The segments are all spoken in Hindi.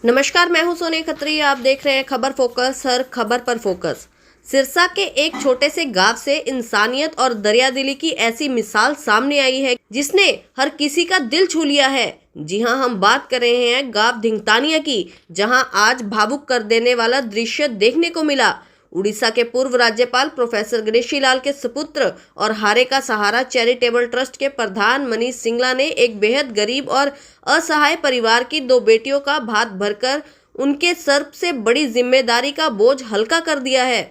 नमस्कार, मैं हूं सोनी खत्री। आप देख रहे हैं खबर फोकस, हर खबर पर फोकस। सिरसा के एक छोटे से गांव से इंसानियत और दरियादिली की ऐसी मिसाल सामने आई है जिसने हर किसी का दिल छू लिया है। जी हां, हम बात कर रहे हैं गांव धिंगतानिया की, जहां आज भावुक कर देने वाला दृश्य देखने को मिला। उड़ीसा के पूर्व राज्यपाल प्रोफेसर गणेशी लाल के सुपुत्र और हारे का सहारा चैरिटेबल ट्रस्ट के प्रधान मनीष सिंगला ने एक बेहद गरीब और असहाय परिवार की दो बेटियों का भात भरकर उनके सर से बड़ी जिम्मेदारी का बोझ हल्का कर दिया है।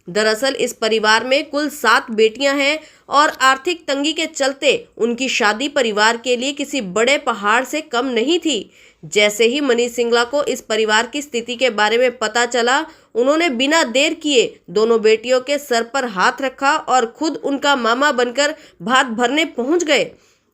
दरअसल इस परिवार में कुल 7 बेटियां हैं और आर्थिक तंगी के चलते उनकी शादी परिवार के लिए किसी बड़े पहाड़ से कम नहीं थी। जैसे ही मनीष सिंगला को इस परिवार की स्थिति के बारे में पता चला, उन्होंने बिना देर किए दोनों बेटियों के सर पर हाथ रखा और खुद उनका मामा बनकर भात भरने पहुंच गए।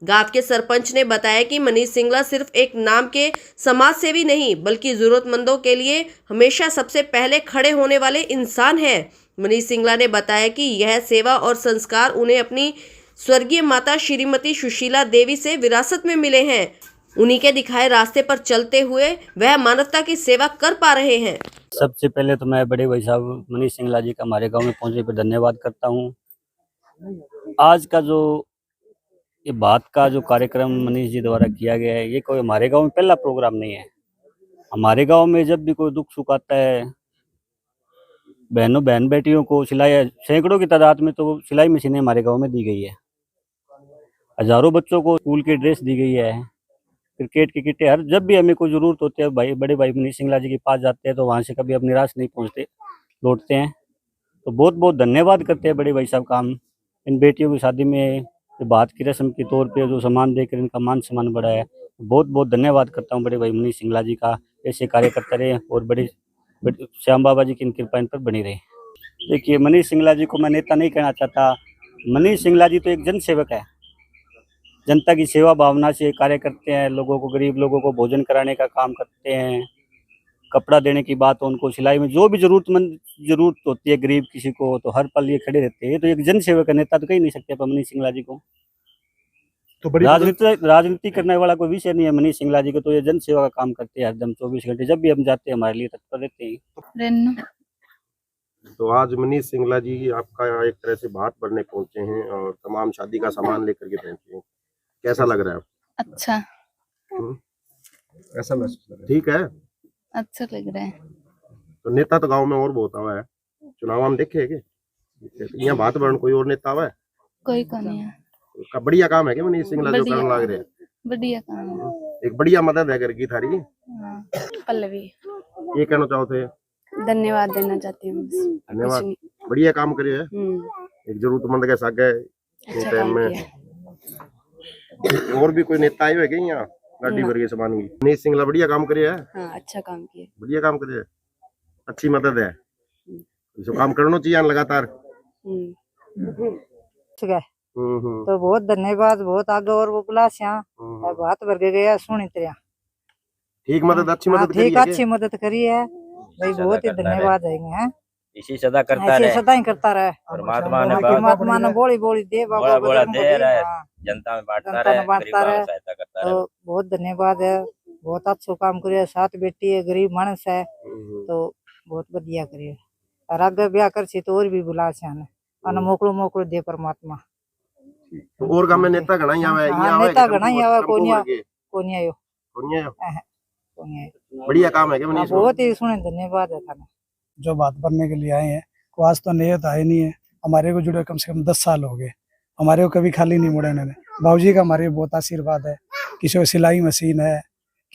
गांव के सरपंच ने बताया कि मनीष सिंगला सिर्फ एक नाम के समाज सेवी नहीं, बल्कि जरूरतमंदों के लिए हमेशा सबसे पहले खड़े होने वाले इंसान हैं। मनीष सिंगला ने बताया कि यह सेवा और संस्कार उन्हें अपनी स्वर्गीय माता श्रीमती सुशीला देवी से विरासत में मिले हैं। उन्हीं के दिखाए रास्ते पर चलते हुए वह मानवता की सेवा कर पा रहे हैं। सबसे पहले तो मैं बड़े भाई साहब मनीष सिंगला जी का हमारे गांव में पहुंचने पर धन्यवाद करता हूं। आज का जो ये बात का जो कार्यक्रम मनीष जी द्वारा किया गया है, ये कोई हमारे गांव में पहला प्रोग्राम नहीं है। हमारे गांव में जब भी कोई दुख सुख आता है, बहन बेटियों को सिलाई, सैकड़ों की तादाद में तो सिलाई मशीनें हमारे गांव में दी गई है। हजारों बच्चों को स्कूल की ड्रेस दी गई है, क्रिकेट की किटें। हर जब भी हमें कोई जरूरत होती है, भाई बड़े भाई मनीष सिंगला जी के पास जाते हैं तो वहाँ से कभी अपनी निराश नहीं पहुँचते, लौटते हैं। तो बहुत बहुत धन्यवाद करते हैं बड़े भाई साहब का। हम इन बेटियों की शादी में बात की रस्म के तौर पे जो सम्मान देकर इनका मान सम्मान बढ़ा है, बहुत बहुत धन्यवाद करता हूँ बड़े भाई मनीष सिंगला जी का। ऐसे कार्य करते रहे और बड़े श्याम बाबा जी की इन कृपा इन पर बनी रहे। देखिए, मनीष सिंगला जी को मैं नेता नहीं कहना चाहता। मनीष सिंगला जी तो एक जन सेवक है, जनता की सेवा भावना से कार्य करते हैं। लोगों को, गरीब लोगों को भोजन कराने का काम करते हैं। कपड़ा देने की बात हो, उनको सिलाई में जो भी जरूरत होती है गरीब किसी को, तो हर पल ये खड़े रहते हैं। तो एक जन सेवक है, नेता तो कह नहीं सकते मनीष सिंगला जी को। तो राजनीति करने वाला कोई विषय नहीं है मनीष सिंगला जी को। तो ये जन सेवा का काम करते हैं हरदम 24 घंटे। जब भी हम जाते हैं हमारे लिए तत्पर रहते हैं। तो आज मनीष सिंगला जी आपका एक तरह से भात भरने पहुंचे हैं और तमाम शादी का सामान लेकर के पहुंचे हैं। कैसा लग रहा है? अच्छा। ऐसा महसूस ठीक है, अच्छा लग रहा है। तो नेता तो गांव में और बहुत हुआ है, चुनाव हम देखे है यहाँ भात भरण कोई और नेता हुआ है? कोई का नहीं है। उसका बढ़िया काम है कि मनीष सिंगला जो करने लग रहे हैं? बढ़िया काम है, एक बढ़िया मदद है करगी थारी। पल्लवी, ये कहना चाहते हैं? धन्यवाद देना चाहती हूँ। धन्यवाद, बढ़िया काम करे है। एक जरूरतमंद के साथ गए टाइम में। और भी कोई नेता आए हुए क्या यहाँ गाड़ी भर के सामान की? मनीष सिंगला बढ़िया काम करे है। हाँ, अच्छा काम किया, बढ़िया काम करे है, अच्छी मदद है। इसको काम करना चाहिए लगातार। ठीक है, तो बहुत धन्यवाद, बहुत आगे और वो बुला बात भर के गया सुनी तरह। ठीक मदद, अच्छी मदद करी है, अच्छी मदद करी है भाई, बहुत ही धन्यवाद है। इसी सदा करता रहे, सदा ही करता रहे। परमात्मा ने बोली दे बोला दे रहा है, जनता में बांटता रहे, सहायता करता रहे। तो बहुत धन्यवाद है, बहुत अच्छा काम करे। 7 बेटी है, गरीब मानस है, तो बहुत बढ़िया करे। और आगे ब्याह कर तो और भी बुला से मोकलो दे परमात्मा। और गांव में नेता घना ही आवे, नेता घना ही आवे, कोनी आयो। बढ़िया काम है कि मनीष, बहुत ही सुने धन्यवाद है थाना। जो बात बनने के लिए आए हैं, को आज तो नियत आए नहीं है। हमारे को जुड़े कम से कम 10 साल हो गए, हमारे को कभी खाली नहीं मुड़ा इन्होंने। बाबूजी का हमारे बहुत आशीर्वाद है। किसी को सिलाई मशीन है,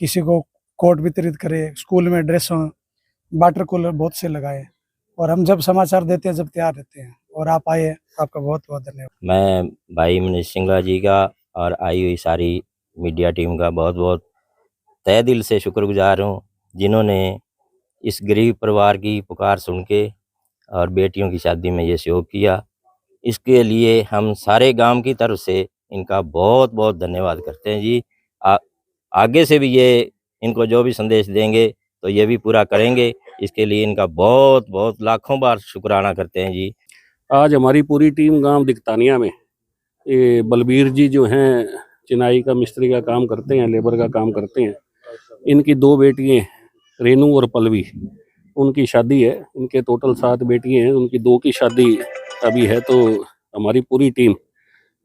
किसी को कोट वितरित करे, स्कूल में ड्रेसों, वाटर कूलर बहुत से लगाए। और हम जब समाचार देते हैं, जब तैयार रहते हैं। और आप आए, आपका बहुत बहुत धन्यवाद। मैं भाई मनीष सिंगला जी का और आई हुई सारी मीडिया टीम का बहुत बहुत तहे दिल से शुक्रगुजार हूँ, जिन्होंने इस गरीब परिवार की पुकार सुन के और बेटियों की शादी में ये सहयोग किया। इसके लिए हम सारे गांव की तरफ से इनका बहुत बहुत धन्यवाद करते हैं जी। आगे से भी ये इनको जो भी संदेश देंगे तो ये भी पूरा करेंगे। इसके लिए इनका बहुत बहुत लाखों बार शुक्राना करते हैं जी। आज हमारी पूरी टीम गांव धिंगतानिया में, ये बलबीर जी जो हैं चिनाई का मिस्त्री का काम करते हैं, लेबर का काम करते हैं। इनकी 2 बेटियां रेनू और पल्लवी, उनकी शादी है। इनके टोटल 7 बेटी हैं, उनकी 2 की शादी अभी है। तो हमारी पूरी टीम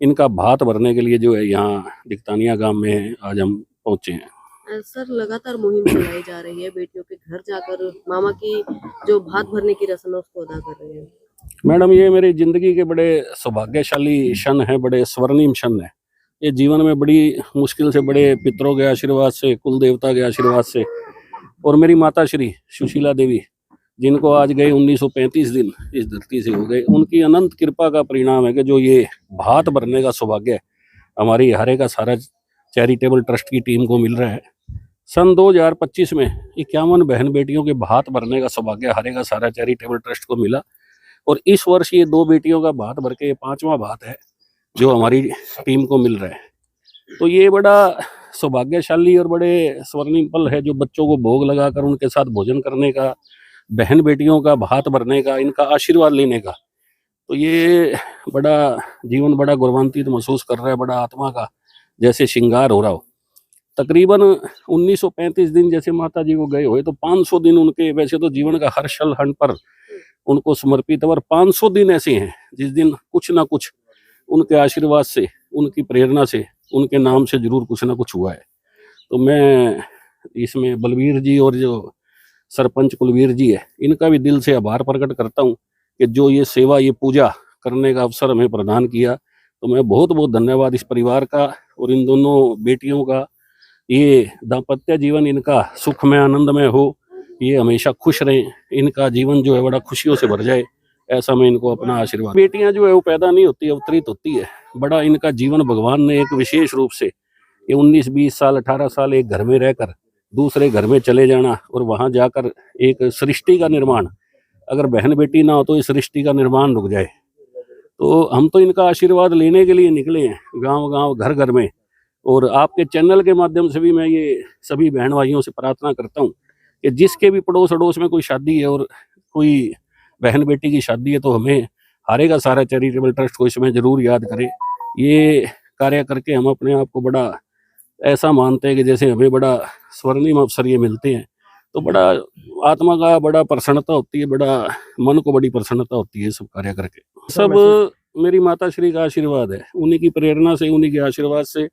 इनका भात भरने के लिए जो है यहाँ दिक्तानिया गांव में आज हम पहुंचे हैं। सर लगातार मुहिम चलाई जा रही है, बेटियों के घर जाकर मामा की जो भात भरने की रस्म है उसको अदा कर रहे हैं। मैडम, ये मेरी जिंदगी के बड़े सौभाग्यशाली क्षण है, बड़े स्वर्णिम क्षण है। ये जीवन में बड़ी मुश्किल से, बड़े पितरों के आशीर्वाद से, कुल देवता के आशीर्वाद से, और मेरी माता श्री सुशीला देवी, जिनको आज गए 1935 दिन इस धरती से हो गए, उनकी अनंत कृपा का परिणाम है कि जो ये भात भरने का सौभाग्य हमारी हारे का सारा चैरिटेबल ट्रस्ट की टीम को मिल रहा है। सन 2025 में 51 बहन बेटियों के भात भरने का सौभाग्य हारे का सारा चैरिटेबल ट्रस्ट को मिला, और इस वर्ष ये 2 बेटियों का भात भर के ये 5वां भात है जो हमारी टीम को मिल रहा है। तो ये बड़ा सौभाग्यशाली और बड़े स्वर्णिम पल है, जो बच्चों को भोग लगाकर उनके साथ भोजन करने का, बहन बेटियों का भात भरने का, इनका आशीर्वाद लेने का। तो ये बड़ा जीवन बड़ा गौरवान्वित महसूस कर रहा है, बड़ा आत्मा का जैसे श्रृंगार हो रहा हो। तकरीबन 1935 दिन जैसे माता जी को गए हुए, तो 500 दिन उनके, वैसे तो जीवन का हर क्षण पर उनको समर्पित है, और 500 दिन ऐसे हैं जिस दिन कुछ ना कुछ उनके आशीर्वाद से, उनकी प्रेरणा से, उनके नाम से जरूर कुछ ना कुछ हुआ है। तो मैं इसमें बलबीर जी और जो सरपंच कुलवीर जी है, इनका भी दिल से आभार प्रकट करता हूँ कि जो ये सेवा, ये पूजा करने का अवसर हमें प्रदान किया। तो मैं बहुत बहुत धन्यवाद इस परिवार का और इन दोनों बेटियों का। ये दाम्पत्य जीवन इनका सुखमय आनंदमय हो, ये हमेशा खुश रहें, इनका जीवन जो है बड़ा खुशियों से भर जाए, ऐसा मैं इनको अपना आशीर्वाद। बेटियां जो है वो पैदा नहीं होती, अवतरित होती है। बड़ा इनका जीवन भगवान ने एक विशेष रूप से, ये 19-20 साल 18 साल एक घर में रहकर दूसरे घर में चले जाना, और वहां जाकर एक सृष्टि का निर्माण, अगर बहन बेटी ना हो तो इस सृष्टि का निर्माण रुक जाए। तो हम तो इनका आशीर्वाद लेने के लिए निकले हैं, गांव गांव घर घर में। और आपके चैनल के माध्यम से भी मैं ये सभी बहन भाइयों से प्रार्थना करता हूँ कि जिसके भी पड़ोस अड़ोस में कोई शादी है और कोई बहन बेटी की शादी है, तो हमें हारे का सारा चैरिटेबल ट्रस्ट को इसमें जरूर याद करें। ये कार्य करके हम अपने आप को बड़ा ऐसा मानते हैं कि जैसे हमें बड़ा स्वर्णिम अवसर ये मिलते हैं। तो बड़ा आत्मा का बड़ा प्रसन्नता होती है, बड़ा मन को बड़ी प्रसन्नता होती है सब कार्य करके। सब मेरी माता श्री का आशीर्वाद है, उन्हीं की प्रेरणा से, उन्हीं के आशीर्वाद से,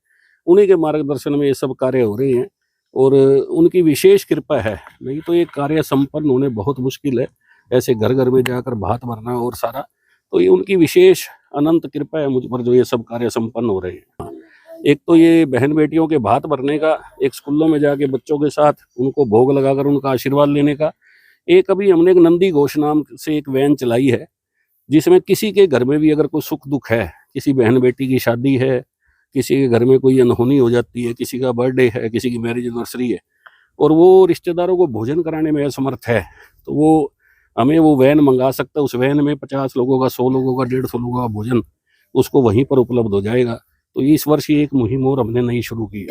उन्हीं के मार्गदर्शन में ये सब कार्य हो रहे हैं, और उनकी विशेष कृपा है। नहीं तो ये कार्य संपन्न होने बहुत मुश्किल है, ऐसे घर घर में जाकर भात भरना और सारा। तो ये उनकी विशेष अनंत कृपा है मुझ पर, जो ये सब कार्य संपन्न हो रहे हैं। एक तो ये बहन बेटियों के भात भरने का, एक स्कूलों में जाके बच्चों के साथ उनको भोग लगाकर उनका आशीर्वाद लेने का। एक अभी हमने एक नंदी घोष नाम से एक वैन चलाई है, जिसमें किसी के घर में भी अगर कोई सुख दुख है, किसी बहन बेटी की शादी है, किसी के घर में कोई अनहोनी हो जाती है, किसी का बर्थडे है, किसी की मैरिज एनिवर्सरी है, और वो रिश्तेदारों को भोजन कराने में असमर्थ है, तो वो हमें वो वैन मंगा सकता है। उस वैन में 50 लोगों का, 100 लोगों का, 150 लोगों का भोजन उसको वहीं पर उपलब्ध हो जाएगा। तो इस वर्ष ये एक मुहिम और हमने नई शुरू की है।